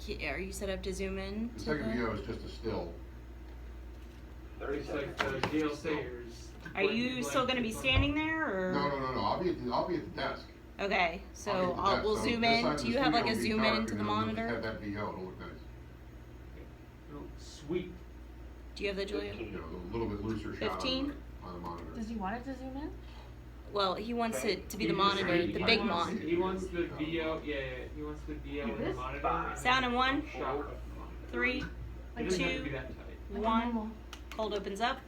Are you set up to zoom in? The second VO is just a still. 30 seconds. DL Sayers. Are you still going to be standing there, or? No. I'll be at the desk. Okay, so I'll be at the desk. we'll So zoom this in. side of Do the you have like studio a will be zoom dark, in to and the then we'll just monitor? have that VO. It'll look nice. Sweet. Do you have that, Julia? You know, a little bit looser shot 15? on the monitor. Does he want it to zoom in? Well, he wants it to be He the just- monitor, the he big wants- mon. He wants the VO. Yeah. He wants the VO in the This? monitor. Sound in 1, Shot. 3, It doesn't have to 2, be that tight. 1. Cold opens up.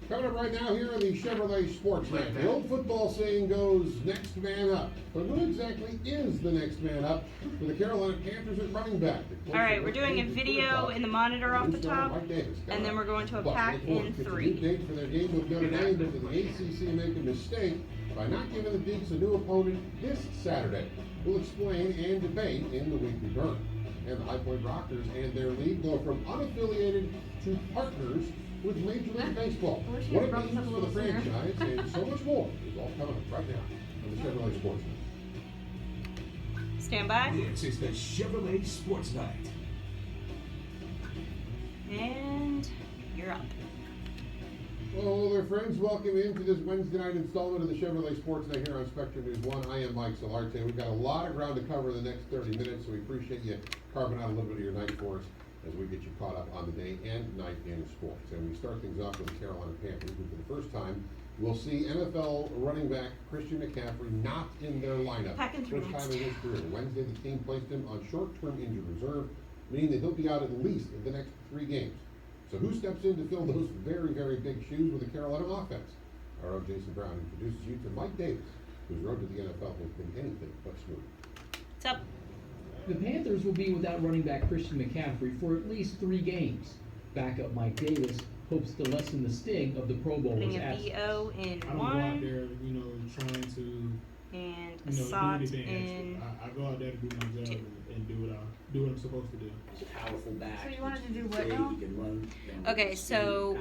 Coming up right now here on the Chevrolet Sports Night. The old football saying goes, next man up. But who exactly is the next man up for the Carolina Panthers at running back? All right, we're doing a video in the monitor off the top, Mike Davis, and then we're going to a Bucks pack look forward in to the 3. New date for their game with Notre Dame, but the ACC make a mistake by not giving the Deacs a new opponent this Saturday. We'll explain and debate in the weekly burn. And the High Point Rockers and their league go from unaffiliated to partners with Major League Baseball. I wish you What had it brought this means up a for the little sooner. franchise and so much more is all coming up right now on the Chevrolet Sports Night. Stand by. This is the Chevrolet Sports Night. And you're up. Well, hello there, friends. Welcome into this Wednesday night installment of the Chevrolet Sports Night here on Spectrum News 1. I am Mike Solarte. We've got a lot of ground to cover in the next 30 minutes, so we appreciate you carving out a little bit of your night for us as we get you caught up on the day and night in sports. And we start things off with the Carolina Panthers, who for the first time will see NFL running back Christian McCaffrey not in their lineup. Pack in 3 First time next. in his career. Wednesday, the team placed him on short-term injured reserve, meaning that he'll be out at least the next 3 games. So who steps in to fill those very, very big shoes with the Carolina offense? Our own Jason Brown introduces you to Mike Davis, whose road to the NFL has been anything but smooth. What's up? The Panthers will be without running back Christian McCaffrey for at least 3 games. Backup Mike Davis hopes to lessen the sting of the Pro Bowler's Putting a absence. VO in I don't go 1 out there, trying to, and a do SOT anything in. extra. I go out there to do my job 2. and do what I'm supposed to do. He's a powerful back. So you wanted to do what Big, now? He can run. Okay, so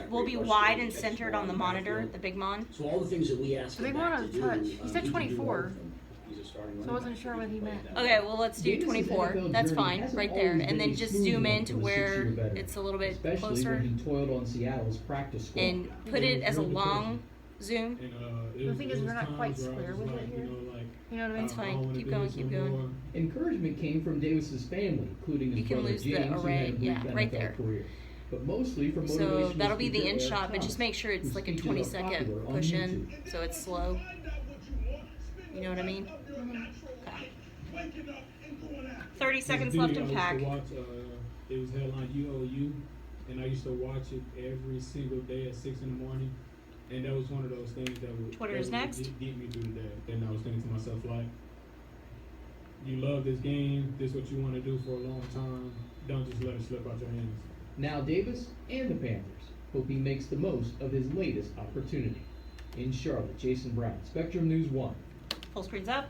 we'll be wide and centered on the monitor, the big mon. So all the things that we asked The big him one back on to the do, touch. He said can do 24. all of them. He's a starting running So I wasn't back. sure what he meant. Okay, well let's do Davis's 24. NFL That's journey fine, hasn't right there. always And been then a just smooth zoom one in for to the where 6-year veteran, it's a little bit especially closer. when he toiled on Seattle's practice squad. And put it as a long zoom. And The thing is, it was we're not times quite where I square was with like, it here. like, You know what I mean? It's I fine. don't wanna Keep do going, this keep no going. more. Encouragement came from Davis's family, including his You can brother lose the James, who array, had a brief yeah, right NFL there. career. But mostly from So motivational that'll be the speaker in Eric shot, but just Thomas, make sure it's whose like a speeches are 20-second popular on push in, YouTube. so it's slow. You know what I mean? Okay. 30 This seconds video left in I used pack. to watch, it was headlined UOU, and I used to watch it every single day at 6 in the morning. And that was one of those things that would, Twitter that is would next. get me through the day. And I was thinking to myself, like, you love this game, this is what you want to do for a long time, don't just let it slip out your hands. Now Davis and the Panthers hope he makes the most of his latest opportunity. In Charlotte, Jason Brown, Spectrum News 1. Full screen's up.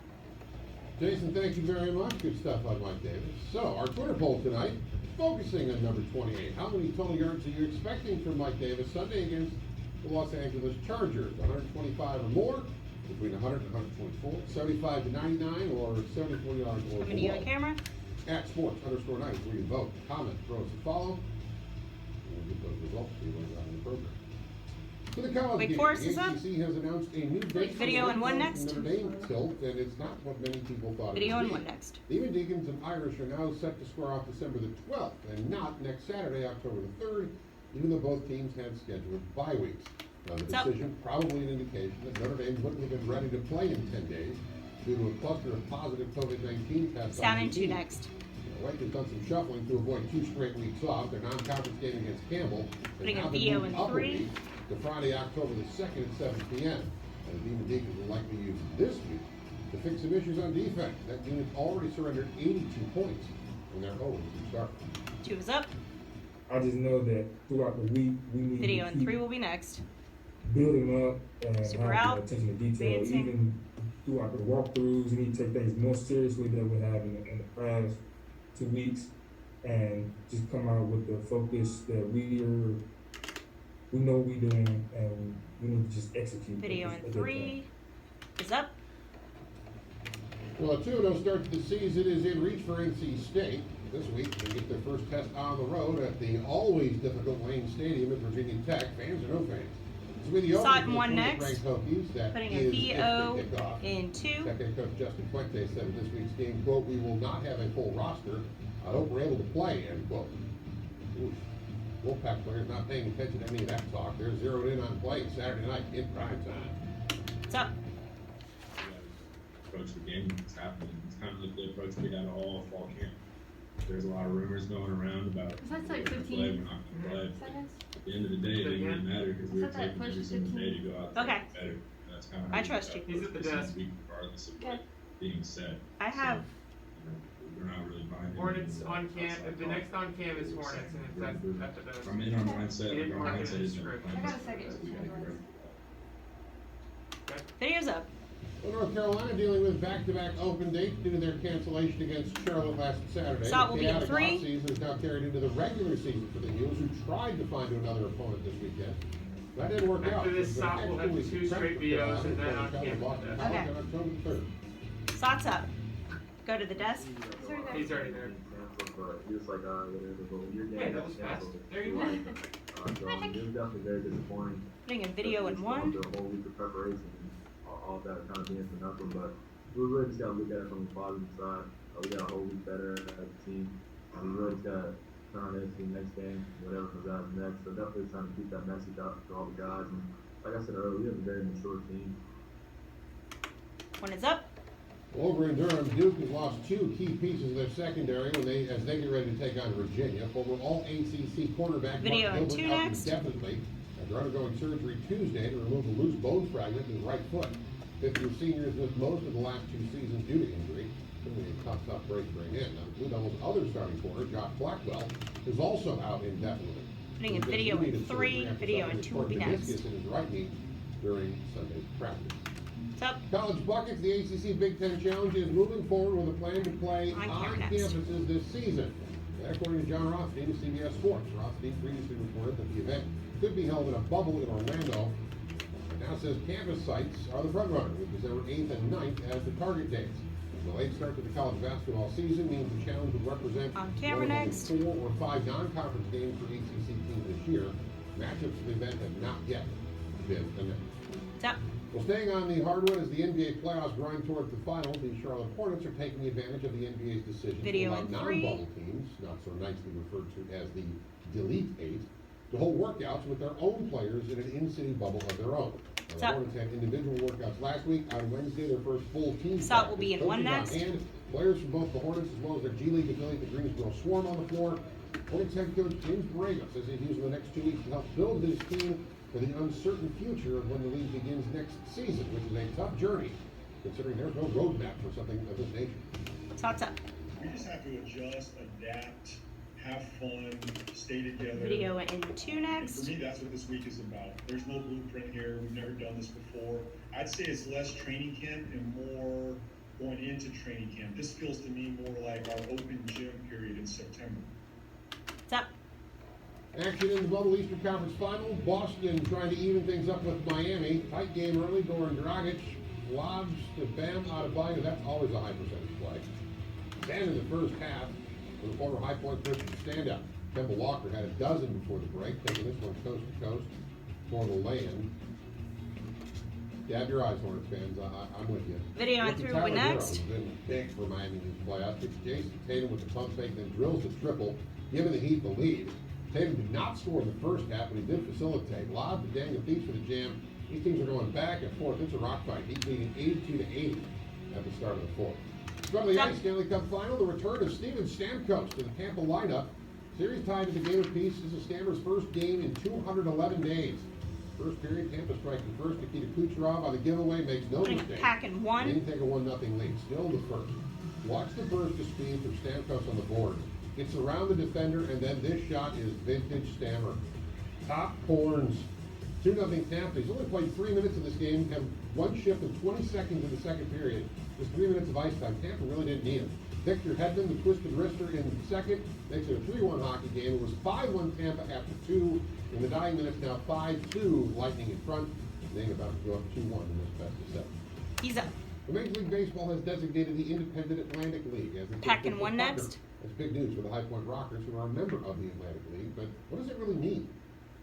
Jason, thank you very much. Good stuff on Mike Davis. So, our Twitter poll tonight, focusing on number 28. How many total yards are you expecting from Mike Davis Sunday against the Los Angeles Chargers? 125 or more, between 100 and 124, 75 to 99, or 74 yards or Coming to you on below. camera. At sports_night, where you vote, comment, throw us a follow, and we'll get those results to you later on in the program. To the college Wake game, Forest the is up. ACC has announced a new date Video for and one the next. Notre Dame tilt, and it's not what many people thought Video it and would one be. next. Demon Deacons and Irish are now set to square off December the 12th, and not next Saturday, October the 3rd, even though both teams had scheduled bye weeks. Now, the What's up? decision probably an indication that Notre Dame wouldn't have been ready to play in 10 days due to a cluster of positive COVID-19 tests. Sound on in the 2 team. next. Wake has done some shuffling to avoid 2 straight weeks off. Their non-conference game against Campbell has Putting a now been VO moved in up a 3. week to Friday, October the 2nd at 7 p.m. And the Demon Deacons will likely use this week to fix some issues on defense. That unit's already surrendered 82 points in their 0-2 start. 2 is up. I just know that throughout the week we need Video to and keep 3 will be next. building up and Super have out. the attention to detail. Advancing. Even throughout the walkthroughs, we need to take things more seriously than we have in the past 2 weeks, and just come out with the focus that we know what we're doing, and we need to just execute. Video at and this 3 is up. Well, a 2-0 start to the season is in reach for NC State. this week. They get their first test on the road at the always difficult Lane Stadium at Virginia Tech. Fans or no fans? This will be the Sutton opener for won the next. ranked Hokies. That Putting is a if they VO kick off. in 2. Tech head coach Justin Fuente said in this week's game, quote, "We will not have a full roster. I hope we're able to play," end quote. Oof. Wolfpack players not paying attention to any of that talk. They're zeroed in on play Saturday night in prime time. What's up? Approach the game that's happening. It's kind of like the approach we had all fall camp. There's a lot of rumors going around about Is that like we're gonna 15 play, we're not gonna play. seconds? At the end of the day, it didn't really matter because we were Is that that taking every push single day to 15? go out there Okay. and get better. And that's kind of I trust you. He's at the desk. Regardless of Okay. what being said. I have. You know, we're not really buying Hornets into on that camp. outside The talk. next on camp is Hornets, and it's at the desk. I'm in our mindset. He didn't Our mark it in mindset the is script. playing I got a this second. because we gotta get ready. Video's up. Well, North Carolina dealing with back-to-back open dates due to their cancellation against Charlotte last Saturday. Salt will The be in chaotic 3. offseason is now carried into the regular season for the Heels, who tried to find another opponent this weekend. That didn't work out. After this, It's been Salt will have excellent 2 week for straight Carolina VOs and then before on they travel to camp. Boston Okay. College on October 3rd. Sot's up. Go to the desk. He's already there. Just like whatever, but when your Hey, game that gets was fast. canceled, There you so were. it was definitely very disappointing. Putting a video in 1. After a whole week of preparation, and all of that kind of being for nothing, but we really just gotta look at it from the positive side. We got a whole week better as a team. We really just gotta turn on into the next game, whatever comes out next. So definitely trying to keep that message out to all the guys. And like I said earlier, we have a very mature team. When it's up. Well, over in Durham, Duke has lost 2 key pieces of their secondary as they get ready to take on Virginia. Former All-ACC cornerback Video Mark in Gilbert 2 out next. indefinitely after undergoing surgery Tuesday to remove a loose bone fragment in his right foot. Fifth-year senior has missed most of the last 2 seasons due to injury. Certainly a tough break to bring in. Now, the Blue Devils' other starting corner, Josh Blackwell, is also out indefinitely. Putting a He video in needed 3. surgery after Video in suffering 2 will be a torn next. meniscus in his right knee during Sunday's practice. What's up? College Buckets, the ACC Big Ten Challenge is moving forward with a plan to play On on camera next. campuses this season. That according to John Rothstein of CBS Sports. Rothstein previously reported that the event could be held in a bubble in Orlando. It now says campus sites are the front runner with December 8th and 9th as the target dates. The late start to the college basketball season means the challenge would represent On camera one of only next. 4 or 5 non-conference games for ACC teams this year. Matchups for the event have not yet been announced. What's up? Well, staying on the hardwood as the NBA playoffs grind towards the finals, the Charlotte Hornets are taking advantage of the NBA's decision Video to allow in 3. non-bubble teams, not so nicely referred to as the Delete 8, to hold workouts with their own players in an in-city bubble of their own. Now, the Sup? Hornets had individual workouts last week. On Wednesday, their first full team Sup will be in practice. 1 Coaches on next. hand, players from both the Hornets as well as their G League affiliate, the Greensboro Swarm, on the floor. Hornets head coach James Borrego says he's using the next 2 weeks to help build his team for the uncertain future of when the league begins next season, which is a tough journey, considering there's no roadmap for something of this nature. Sot's up. We just have to adjust, adapt, have fun, stay together. Video in 2 And next. for me, that's what this week is about. There's no blueprint here. We've never done this before. I'd say it's less training camp and more going into training camp. This feels to me more like our open gym period in September. What's up? Action in the Bubble Eastern Conference Final. Boston trying to even things up with Miami. Tight game early. Goran Dragic lobs to Bam Adebayo. That's always a high percentage play. Then in the first half, with the former High Point Christian standout, Kemba Walker had a dozen before the break, taking this one coast to coast for the lay-in. Dab your eyes, Hornets fans. I'm with you. Video in Rookie 3 will Tyler be Hero next. has been big for Miami in these playoffs. It's Jason Tatum with the pump fake, then drills the triple, giving the Heat the lead. Tatum did not score in the first half, but he did facilitate. Lob to Daniel Theis for the jam. These teams are going back and forth. It's a rock fight. Heat leading 82-80 at the start of the fourth. From the Ice Stanley Cup Final, the return of Steven Stamkos to the Tampa lineup. Series tied to the game apiece. This is Stammer's first game in 211 days. First period, Tampa striking first. Nikita Kucherov on the giveaway makes no Putting a mistake. pack in 1. Didn't take a 1-0 lead. Still the first. Watch the burst of speed from Stamkos on the board. Gets around the defender, and then this shot is vintage Stammer. Top horns. 2-0 Tampa. He's only played 3 minutes in this game, had 1 shift and 20 seconds in the second period. Just 3 minutes of ice time. Tampa really didn't need him. Victor Hedman, the twisted wrister in second, makes it a 3-1 hockey game. It was 5-1 Tampa after 2. In the dying minutes now, 5-2 Lightning in front. They about to go up 2-1 in this best of 7. He's up. The Major League Baseball has designated the Independent Atlantic League as its Pack and official one partner. next. That's big news for the High Point Rockers, who are a member of the Atlantic League, but what does it really mean?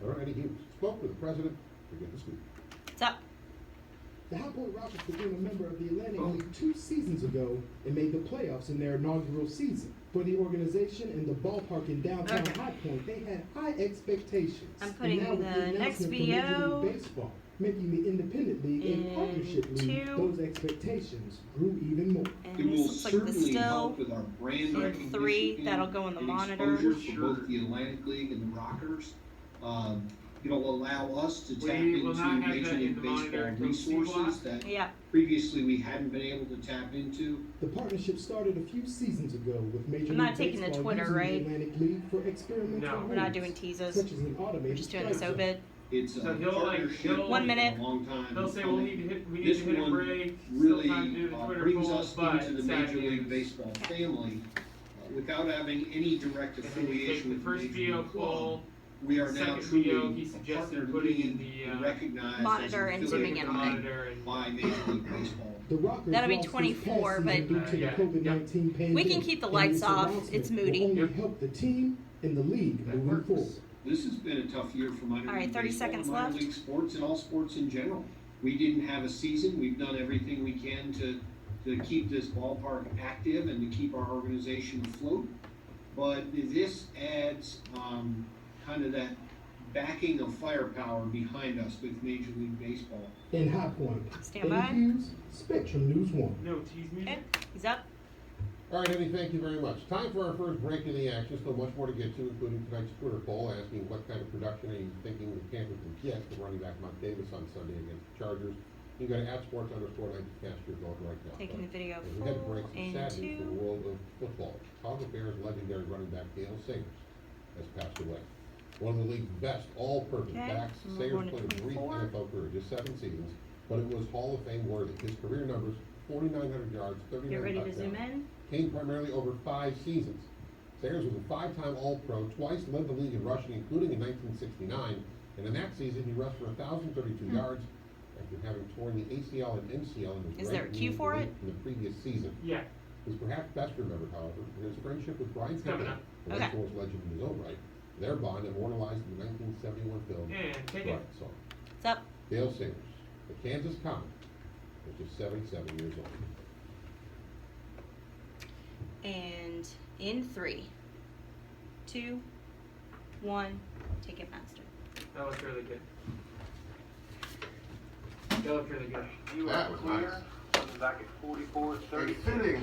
Aaron Eddie Hughes spoke with the president to get the scoop. What's up? The High Point Rockets became a member of the Atlantic League 2 seasons ago and made the playoffs in their inaugural season. For the organization and the ballpark in downtown Okay. High Point, they had high expectations. I'm putting And now with the next announcement from video Major League Baseball, making the Independent League in and Partnership League, 2. those expectations grew even more. And It will this looks like the certainly still. help with our brand In recognition 3, that'll go in the and monitor. exposure for both the Atlantic League and the Rockers. It'll allow us to tap We will into not have Major that in League the monitor Baseball until C resources block. that Yeah. previously we hadn't been able to tap into. The partnership started a few seasons ago with Major I'm not League taking the Baseball Twitter, using right? the Atlantic League for experimental No. We're not rules, doing teases. such as an automated We're just doing the strike so zone. bid. It's a So he'll, like, partnership he'll- 1 that's minute. been a long time They'll say, coming. we need to This hit a one break, really still time to do the Twitter brings poll, us but into the sad Major League news. Baseball family without having any direct If you take affiliation the with first the Major video League Club. poll, We are now second truly video, he a suggested partner putting in league the, recognized monitor as and an zooming affiliate in on it. monitor and. by Major League Baseball. The Rockers That'll be lost this 24, past but- season due to Yeah. the COVID-19 pandemic. We can keep the and lights this off. announcement It's will moody. only Yep. help the team and the league That moving works. forward. This has been a tough year for minor All right, league 30 baseball seconds and minor left. league sports and all sports in general. We didn't have a season. We've done everything we can to keep this ballpark active and to keep our organization afloat. But this adds kind of that backing of firepower behind us with Major League Baseball. In High Point, Stand Eddie by. Hughes, Spectrum News 1. No tease music. Okay, he's up. All right, Eddie, thank you very much. Time for our first break in the action. Still much more to get to, including tonight's Twitter poll asking what kind of production are you thinking the Panthers will get from running back Mike Davis on Sunday against the Chargers. You can go to @sports_90 to cast your vote right now. Taking the video As we head to full break, some and sad news from the 2. world of football. Chicago Bears legendary running back Dale Sayers has passed away. One of the league's best all-purpose Okay, backs, and we're Sayers going to played a brief 24. NFL career, just 7 seasons, but it was Hall of Fame worthy. His career numbers, 4,900 yards, 39 Get ready to touchdowns, zoom in. came primarily over 5 seasons. Sayers was a 5-time All-Pro, twice led the league in rushing, including in 1969, and in that season he rushed for 1,032 yards after having torn the ACL and MCL in his Is there right a cue knee for it? in the previous season. Yeah. He was perhaps best remembered, however, for his friendship with Brian It's coming Pickett, up. a Okay. Wake Forest legend in his own right. Their bond immortalized in the 1971 film And take it. Brian Song. What's up? Dale Sayers, the Kansas Comet, was just 77 years old. And in 3, 2, 1, Ticketmaster. That looked really good. That looked really good. That was nice. Back at 44, A fitting